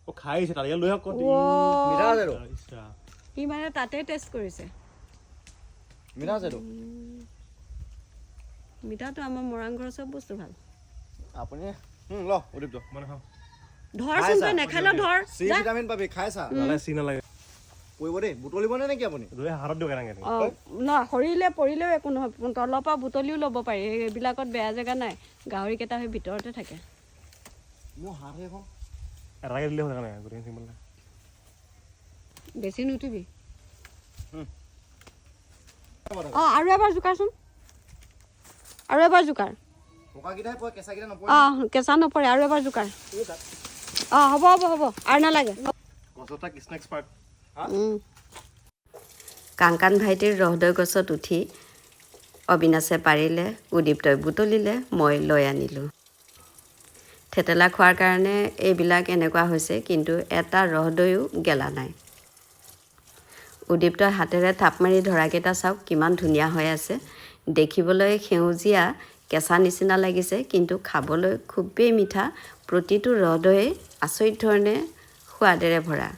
ও খাইছে তালিকা লৈ আহক মিঠা আছে তো ই মানে তাতে টেষ্ট কৰিছে মিঠা আছে তো মিঠাটো আমাৰ মৰাং ঘৰৰ চব বস্তু ভাল আপুনি ল উদীপ তো মানে খাওঁ ধৰচোন তই নেখালেও ধৰ চি ভিটামিন পাবি খাইছা নালাগে চি নালাগে পৰিব দেই বুটলিবনে নেকি আপুনি লৈ হাতত দিওঁ কেনেকৈ ন সৰিলে পৰিলেও একো নহয় তলৰ পৰা বুটলিও ল'ব পাৰি এইবিলাকত বেয়া জেগা নাই গাহৰিকেইটা সেই ভিতৰতে থাকে মোৰ হাত এখন এটাকে দিলে হৈ থকা নাই গোটেই চিম্পল বেছি নুঠিবি আৰু এবাৰ জোকাৰচোন আৰু এবাৰ জোকাৰ পকাকেইটাই পৰে কেঁচাকেইটা নপৰে কেঁচা নপৰে আৰু এবাৰ জোকাৰ হ'ব আৰু নালাগে গছটা কৃষ্ণ এক্সপাৰ্ট কাংকান ভাইটিৰ ৰহদৈ গছত উঠি অবিনাশে পাৰিলে উদীপ্তই বুটলিলে মই লৈ আনিলোঁ থেতেলা খোৱাৰ কাৰণে এইবিলাক এনেকুৱা হৈছে কিন্তু এটা ৰহদৈও গেলা নাই উদীপ্তই হাতেৰে থাপ মাৰি ধৰাকেইটা চাওক কিমান ধুনীয়া হৈ আছে দেখিবলৈ সেউজীয়া কেঁচা নিচিনা লাগিছে কিন্তু খাবলৈ খুবেই মিঠা প্ৰতিটো ৰহদৈয়ে আচৰিত ধৰণে সোৱাদেৰে ভৰা